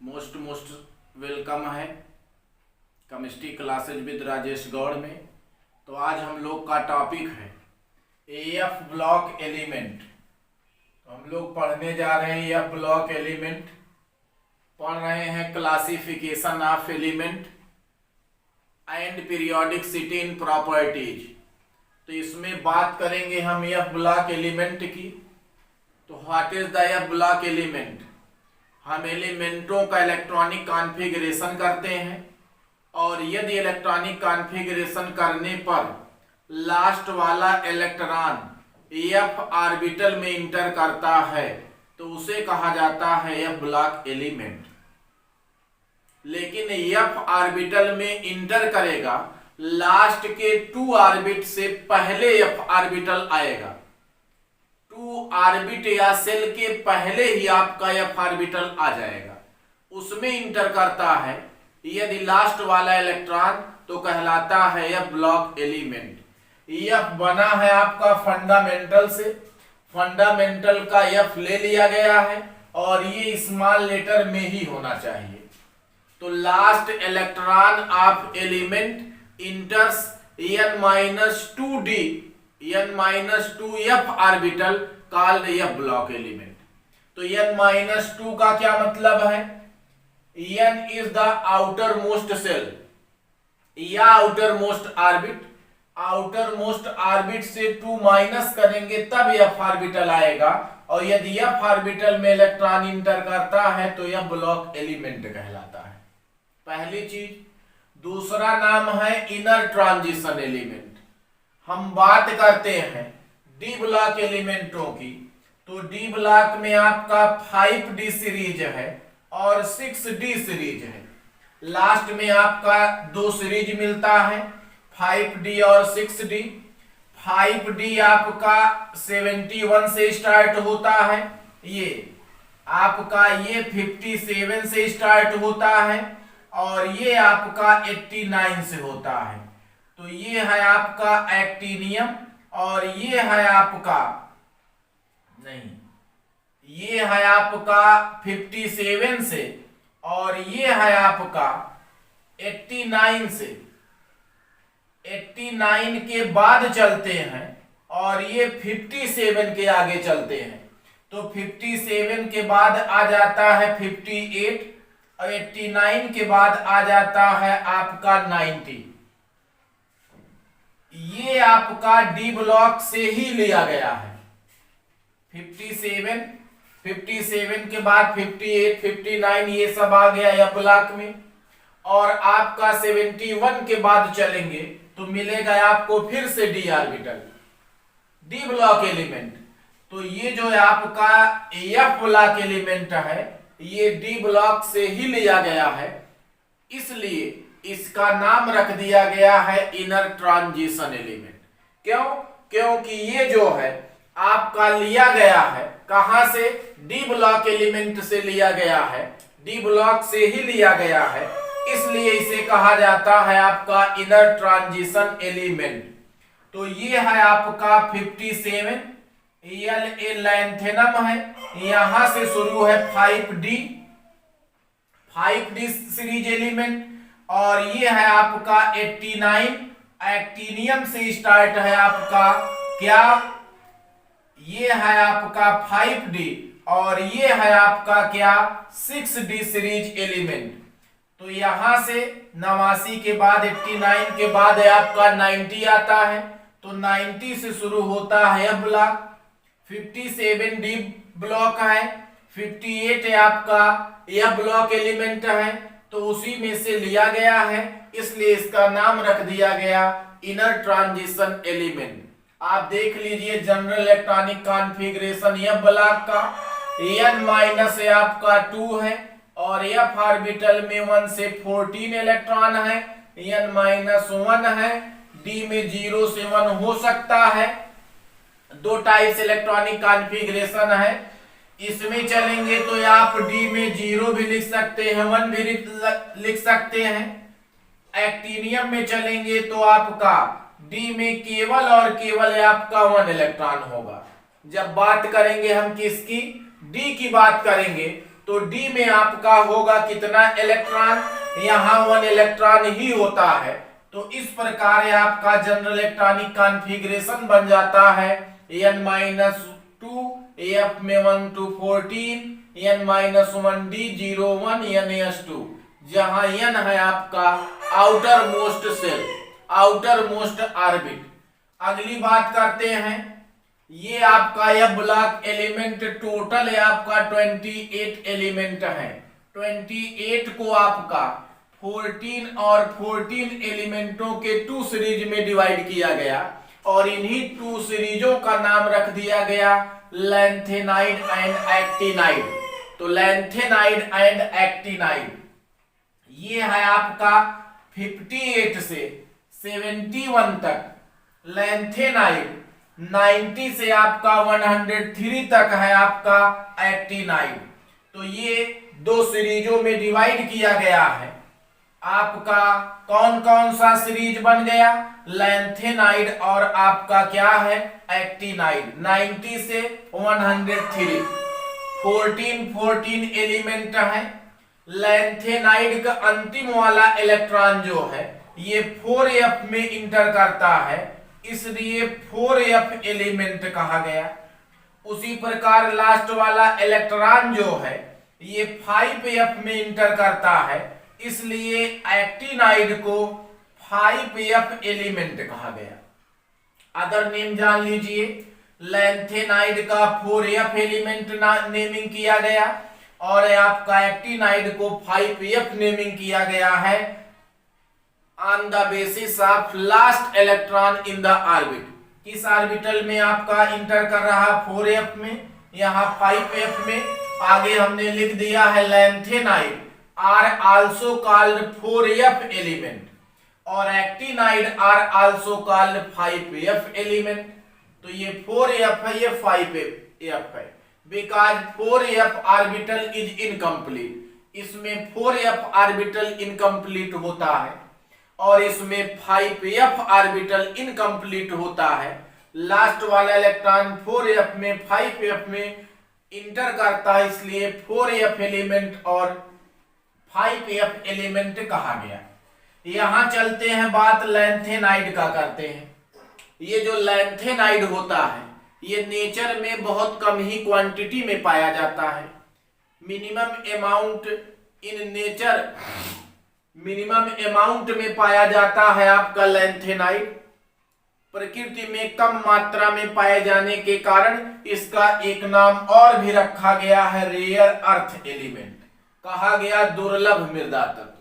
Most welcome है chemistry classes with Rajesh Gaur में। तो आज हम लोग का टॉपिक है एफ ब्लॉक एलिमेंट। तो हम लोग पढ़ने जा रहे हैं एफ ब्लॉक एलिमेंट, पढ़ रहे हैं classification of element and periodicity in properties. तो इसमें बात करेंगे हम एफ ब्लॉक एलिमेंट की। तो what is the F block element? हम एलिमेंटों का इलेक्ट्रॉनिक कॉन्फ़िगरेशन करते हैं और यदि इलेक्ट्रॉनिक कॉन्फ़िगरेशन करने पर लास्ट वाला इलेक्ट्रॉन एफ ऑर्बिटल में इंटर करता है तो उसे कहा जाता है एफ ब्लॉक एलिमेंट। लेकिन एफ ऑर्बिटल में इंटर करेगा, लास्ट के 2 ऑर्बिट से पहले एफ ऑर्बिटल आएगा। 2 ऑर्बिट या सेल के पहले ही आपका एफ ऑर्बिटल आ जाएगा, उसमें इंटर करता है यदि लास्ट वाला इलेक्ट्रॉन, तो कहलाता है एफ ब्लॉक एलिमेंट। एफ बना है आपका फंडामेंटल से, फंडामेंटल का एफ ले लिया गया है और ये स्मॉल लेटर में ही होना चाहिए। तो last electron of element enters n-2d n-2f orbital called F block element. तो n-2 का क्या मतलब है? n is the outer most cell या outer most orbit. Outer most orbit से 2 माइनस करेंगे तब एफ ऑर्बिटल आएगा, और यदि एफ ऑर्बिटल में इलेक्ट्रॉन इंटर करता है तो एफ ब्लॉक एलिमेंट कहलाता है। पहली चीज। दूसरा नाम है इनर ट्रांजिशन एलिमेंट। हम बात करते हैं डी ब्लॉक एलिमेंटों की। तो डी ब्लॉक में आपका 5d सीरीज है और 6d सीरीज है। लास्ट में आपका 2 सीरीज मिलता है, 5d और 6d। 5d आपका 71 से स्टार्ट होता है, ये आपका ये 57 से स्टार्ट होता है और ये आपका 89 से होता है। तो ये है आपका एक्टिनियम और ये है आपका नहीं, ये है आपका 57 से और ये है आपका 89 से। 89 के बाद चलते हैं और ये 57 के आगे चलते हैं। तो 57 के बाद आ जाता है 58 और 89 के बाद आ जाता है आपका 90। ये आपका डी ब्लॉक से ही लिया गया है। 57 के बाद 58, 59 ये सब आ गया एफ ब्लॉक में। और आपका 71 के बाद चलेंगे तो मिलेगा आपको फिर से D orbital, D block element. तो ये जो है आपका एफ ब्लॉक एलिमेंट है, ये डी ब्लॉक से ही लिया गया है, इसलिए इसका नाम रख दिया गया है इनर ट्रांजिशन एलिमेंट। क्यों? क्योंकि ये जो है आपका लिया गया है कहां से? डी ब्लॉक एलिमेंट से लिया गया है, डी ब्लॉक से ही लिया गया है, इसलिए इसे कहा जाता है आपका इनर ट्रांजिशन एलिमेंट। तो ये है आपका 57, ये लैंथेनम है, यहां से शुरू है 5d सीरीज एलिमेंट, और ये है आपका 89 एक्टिनियम से स्टार्ट है आपका क्या? ये है आपका 5d और ये है आपका क्या? 6d series element. तो यहां से 89 के बाद 89 के बाद आपका 90 आता है। तो 90 से शुरू होता है एफ ब्लॉक। 57d ब्लॉक है, 58 है आपका एफ ब्लॉक एलिमेंट है, तो उसी में से लिया गया है, इसलिए इसका नाम रख दिया गया इनर ट्रांजिशन एलिमेंट। आप देख लीजिए general electronic configuration F block का n- आपका 2 है और एफ ऑर्बिटल में 1 से 14 इलेक्ट्रॉन है, n-1 है, d में 0 से 1 हो सकता है। 2 टाइप्स इलेक्ट्रॉनिक कॉन्फ़िगरेशन है। इसमें चलेंगे तो आप d में 0 भी लिख सकते हैं, 1 भी लिख सकते हैं। एक्टिनियम में चलेंगे तो आपका d में केवल और केवल आपका 1 इलेक्ट्रॉन होगा। जब बात करेंगे हम किसकी? d की बात करेंगे तो डी में आपका होगा कितना इलेक्ट्रॉन, यहाँ 1 इलेक्ट्रॉन ही होता है। तो इस प्रकार आपका जनरल इलेक्ट्रॉनिक कॉन्फ़िगरेशन बन जाता है n-2, F में 1 to 14, n-1 D01 NS2, जहां n है आपका outer most shell, outer most orbit. अगली बात करते हैं, ये आपका यह ब्लॉक एलिमेंट टोटल है आपका 28 एलिमेंट है। 28 को आपका 14 और 14 एलिमेंटों के 2 सीरीज में डिवाइड किया गया और इन्हीं 2 सीरीजों का नाम रख दिया गया लैंथेनाइड एंड एक्टिनाइड। तो लैंथेनाइड एंड एक्टिनाइड ये है आपका 58 से 71 तक, लैंथेनाइड 90 से आपका 103 तक है आपका एक्टिनाइड। तो ये 2 सीरीजों में डिवाइड किया गया है। आपका कौन कौन सा सीरीज बन गया, लैंथेनाइड और आपका क्या है एक्टिनाइड। 90 से 103 14 एलिमेंट है। लैंथेनाइड का अंतिम वाला इलेक्ट्रॉन जो है ये 4f में इंटर करता है, इसलिए 4f एलिमेंट कहा गया। उसी प्रकार लास्ट वाला इलेक्ट्रॉन जो है ये 5f में इंटर करता है, इसलिए एक्टिनाइड को 5f एलिमेंट कहा गया। अदर नेम जान लीजिए, लैंथेनाइड का 4f एलिमेंट नेमिंग किया गया और आपका एक्टिनाइड को 5f नेमिंग किया गया है on the basis of last electron in the orbit. किस ऑर्बिटल में आपका इंटर कर रहा 4f में, यहाँ 5f में। आगे हमने लिख दिया है lanthanide are also called 4f element और actinide are also called 5f element. तो ये 4f है, ये 5f है, because 4f orbital is incomplete. इसमें 4f ऑर्बिटल इनकम्प्लीट होता है और इसमें 5f ऑर्बिटल इनकम्प्लीट होता है। लास्ट वाला इलेक्ट्रॉन 4f में 5f में इंटर करता है, इसलिए 4f एलिमेंट और 5f एलिमेंट कहा गया। यहां चलते हैं, बात लैंथेनाइड का करते हैं। ये जो लैंथेनाइड होता है ये नेचर में बहुत कम ही क्वांटिटी में पाया जाता है। Minimum amount in nature, minimum amount में पाया जाता है आपका लैंथेनाइड। प्रकृति में कम मात्रा में पाए जाने के कारण इसका एक नाम और भी रखा गया है, रेयर अर्थ एलिमेंट, कहा गया दुर्लभ मृदा तत्व।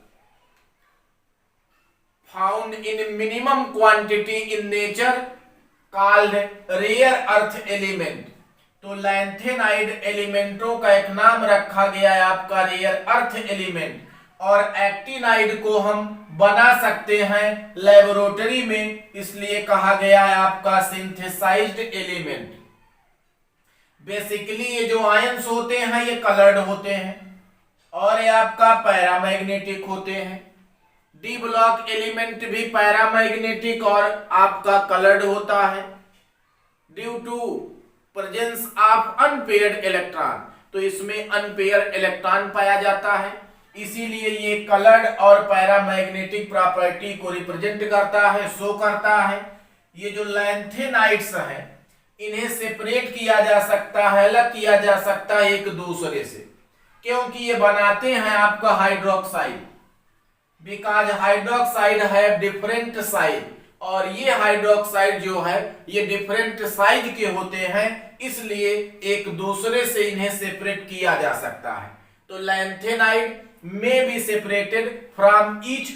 Found in minimum quantity in nature called rare earth element. तो लैंथेनाइड एलिमेंटों का एक नाम रखा गया है आपका रेयर अर्थ एलिमेंट और एक्टिनाइड को हम बना सकते हैं लेबोरेटरी में, इसलिए कहा गया है आपका सिंथेसाइज्ड एलिमेंट। बेसिकली ये जो आयंस होते हैं ये कलर्ड होते हैं और ये आपका पैरामैग्नेटिक होते हैं। डी ब्लॉक एलिमेंट भी पैरामैग्नेटिक और आपका कलर्ड होता है due to presence of unpaired electron. तो इसमें अनपेयर इलेक्ट्रॉन पाया जाता है, इसीलिए ये कलर्ड और पैरामैग्नेटिक प्रॉपर्टी को रिप्रेजेंट करता है, शो करता है। ये जो लैंथेनाइड्स हैं इन्हें सेपरेट किया जा सकता है, अलग किया जा सकता है एक दूसरे से, क्योंकि ये बनाते हैं आपका हाइड्रोक्साइड, बिकॉज हाइड्रोक्साइड है डिफरेंट साइज और ये हाइड्रोक्साइड जो है ये डिफरेंट साइज के होते हैं, इसलिए एक दूसरे से इन्हें सेपरेट किया जा सकता है। तो lanthanide may be separated from each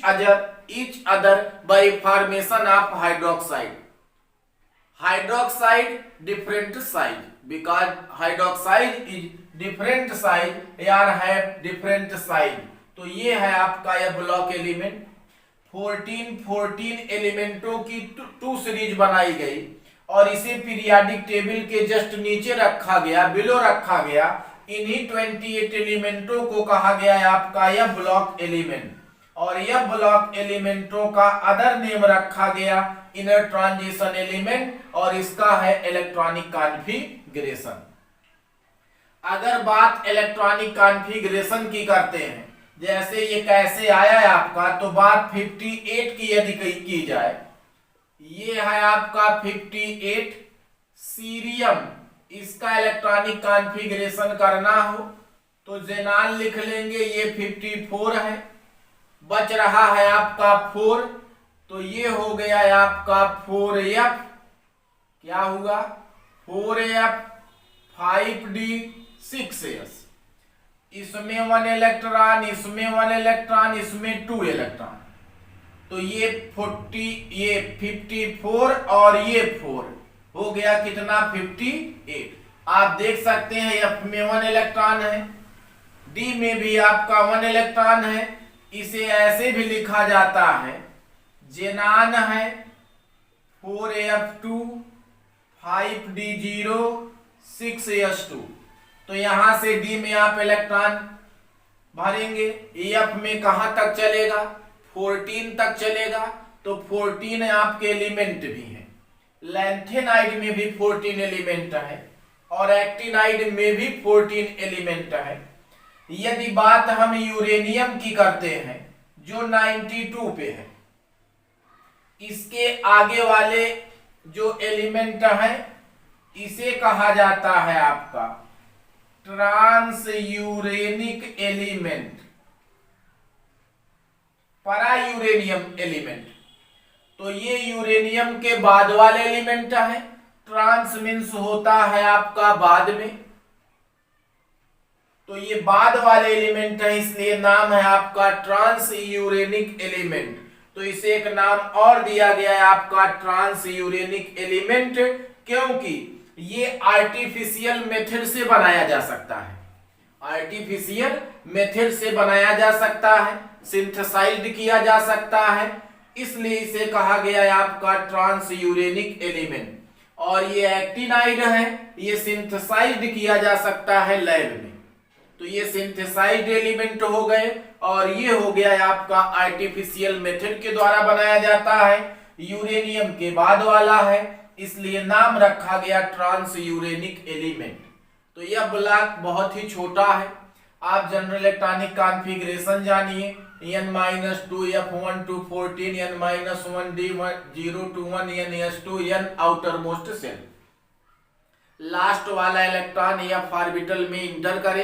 other by formation of hydroxide. Hydroxide different size because hydroxide is different size or have different size. तो ये है आपका यह ब्लॉक एलिमेंट। 14 एलिमेंटों की 2 सीरीज बनाई गई और इसे पीरियाडिक टेबल के जस्ट नीचे रखा गया, बिलो रखा गया। इन्हीं 28 एलिमेंटों को कहा गया है आपका यह ब्लॉक एलिमेंट और यह ब्लॉक एलिमेंटों का अदर नेम रखा गया इनर ट्रांजिशन एलिमेंट और इसका है इलेक्ट्रॉनिक कॉन्फ़िगरेशन। अगर बात इलेक्ट्रॉनिक कॉन्फ़िगरेशन की करते हैं, जैसे ये कैसे आया है आपका, तो बात 58 की यदि की जाए, ये है आपका 58 सीरियम, इसका इलेक्ट्रॉनिक कॉन्फ़िगरेशन करना हो तो जेनान लिख लेंगे, ये 54 है, बच रहा है आपका 4, तो ये हो गया है आपका 4f, क्या हुआ 4f 5d 6s, इसमें 1 इलेक्ट्रॉन, इसमें 1 इलेक्ट्रॉन, इसमें 2 इलेक्ट्रॉन, तो ये 54 और ये 4 हो गया कितना 58। आप देख सकते हैं F में 1 इलेक्ट्रॉन है, D में भी आपका 1 इलेक्ट्रॉन है, इसे ऐसे भी लिखा जाता है, जेनान है 4f2 5d0 6s2, तो यहां से D में आप इलेक्ट्रॉन भरेंगे, F में कहां तक चलेगा 14 तक चलेगा, तो 14 आपके एलिमेंट भी हैं, लैंथेनाइड में भी 14 एलिमेंट है और एक्टिनाइड में भी 14 एलिमेंट है। यदि बात हम यूरेनियम की करते हैं जो 92 पे है, इसके आगे वाले जो एलिमेंट है इसे कहा जाता है आपका transuranic element, para uranium element, तो ये यूरेनियम के बाद वाले एलिमेंट है, ट्रांस मीन्स होता है आपका बाद में, तो ये बाद वाले एलिमेंट है, इसलिए नाम है आपका ट्रांस यूरेनिक एलिमेंट, तो इसे एक नाम और दिया गया है आपका ट्रांस यूरेनिक एलिमेंट, क्योंकि ये आर्टिफिशियल मेथड से बनाया जा सकता है, आर्टिफिशियल मेथड से बनाया जा सकता है, सिंथेसाइज्ड किया जा सकता है, इसलिए इसे कहा गया है आपका ट्रांस यूरेनिक एलिमेंट। और ये एक्टिनाइड है, ये सिंथेसाइज्ड किया जा सकता है लैब में, तो ये सिंथेसाइज्ड एलिमेंट हो गए, और ये हो गया है आपका आर्टिफिशियल मेथड के द्वारा बनाया जाता है, यूरेनियम के बाद वाला है, इसलिए नाम रखा गया ट्रांस यूरेनिक एलिमेंट। तो यह ब्लॉक बहुत ही छोटा है, आप जनरल इलेक्ट्रॉनिक कॉन्फ़िगरेशन जानिए, n-2 F1 to 14 n-1 D0 to 1 ns2 n outer most shell, last वाला इलेक्ट्रॉन F ऑर्बिटल में इंटर करे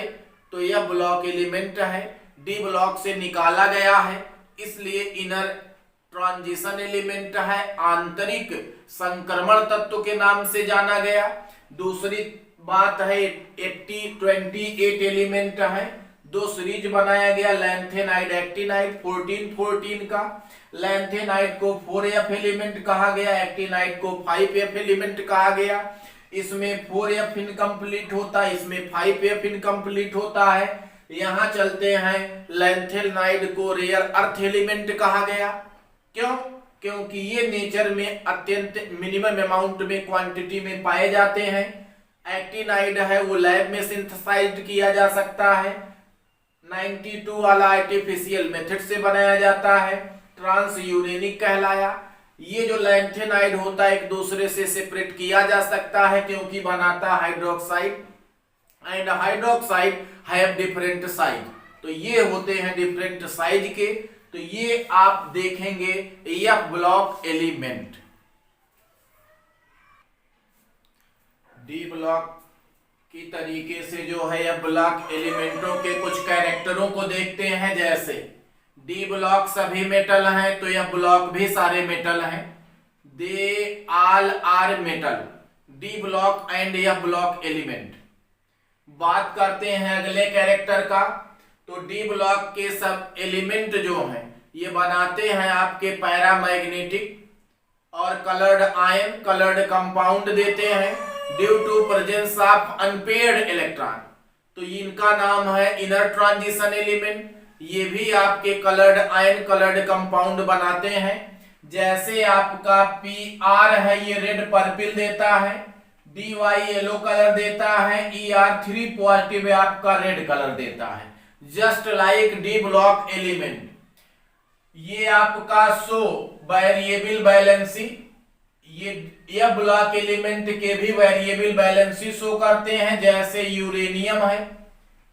तो यह ब्लॉक एलिमेंट है, D ब्लॉक से निकाला गया है, इसलिए इनर ट्रांजिशन एलिमेंट है, आंतरिक संक्रमण तत्व के नाम से जाना गया। दूसरी बात है 28 एलिमेंट है, दो सीरीज बनाया गया, लैंथेनाइड एक्टिनाइड 14 का, लैंथेनाइड को 4f एलिमेंट कहा गया, एक्टिनाइड को 5f एलिमेंट कहा गया, इसमें 4f इनकम्प्लीट होता है, इसमें 5f इनकम्प्लीट होता है। यहां चलते हैं, लैंथेनाइड को रेयर अर्थ एलिमेंट कहा गया, क्यों? क्योंकि ये नेचर में अत्यंत मिनिमम अमाउंट में क्वांटिटी में पाए जाते हैं। एक्टिनाइड है वो लैब में सिंथेसाइज्ड किया जा सकता है, 92 वाला आर्टिफिशियल मेथड से बनाया जाता है, ट्रांस यूरेनिक कहलाया। ये जो लैंथेनाइड होता है एक दूसरे से सेपरेट किया जा सकता है, क्योंकि बनाता hydroxide, and hydroxide have different size, तो ये होते हैं डिफरेंट साइज के, तो ये आप देखेंगे F block element. D block की तरीके से जो है F ब्लॉक एलिमेंटों के कुछ कैरेक्टरों को देखते हैं, जैसे D ब्लॉक सभी मेटल हैं, तो F ब्लॉक भी सारे मेटल हैं, they all are metal, D block and F block element. बात करते हैं अगले कैरेक्टर का, तो D ब्लॉक के सब एलिमेंट जो हैं ये बनाते हैं आपके पैरामैग्नेटिक और कलर्ड आयन, कलर्ड कंपाउंड देते हैं due to presence of unpaired electron, तो इनका नाम है इनर ट्रांजिशन एलिमेंट। ये भी आपके कलर्ड आयन, कलर्ड कंपाउंड बनाते हैं, जैसे आपका PR है ये रेड पर्पल देता है, DY येलो कलर देता है, ER3 पॉजिटिव आपका रेड कलर देता है, just like D block element. ये आपका शो वेरिएबल बैलेंसिंग, ये ब्लॉक एलिमेंट के भी वेरिएबल बैलेंसेस शो करते हैं, जैसे यूरेनियम है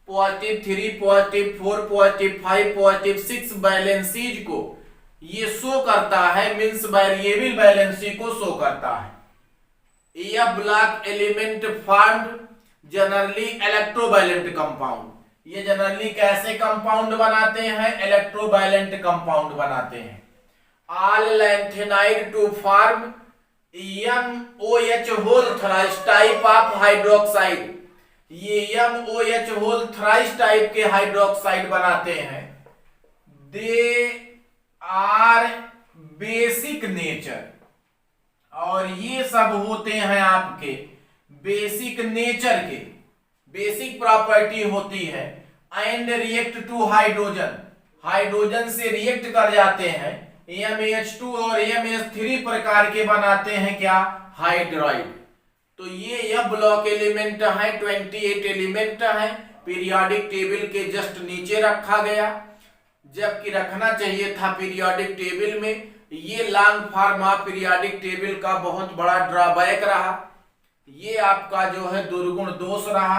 +3, +4, +5, +6 बैलेंसेज को ये शो करता है, मींस वेरिएबल बैलेंसी को शो करता है। यह block element formed generally electrovalent compound, ये जनरली कैसे कंपाउंड बनाते हैं, इलेक्ट्रोवायलेंट कंपाउंड बनाते हैं। All lanthanide to form MOH whole thrice type of hydroxide, ये MOH होल थ्राइस टाइप के हाइड्रोक्साइड बनाते हैं। दे आर बेसिक नेचर, और ये सब होते हैं आपके बेसिक नेचर के, बेसिक प्रॉपर्टी होती है। And react to hydrogen, hydrogen से रिएक्ट कर जाते हैं। MH2 और MH3 प्रकार के बनाते हैं क्या, हाइड्राइड। तो ये ब्लॉक एलिमेंट है, 28 एलिमेंट है, पीरियोडिक टेबल के जस्ट नीचे रखा गया, जबकि रखना चाहिए था पीरियोडिक टेबल में। ये long form of periodic table का बहुत बड़ा ड्रॉबैक रहा, ये आपका जो है दुर्गुण दोष रहा।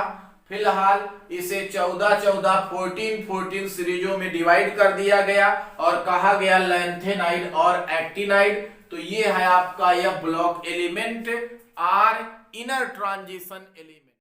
फिलहाल इसे 14 सीरीजों में डिवाइड कर दिया गया और कहा गया लैंथेनाइड और एक्टिनाइड। तो ये है आपका यह block element are inner transition element.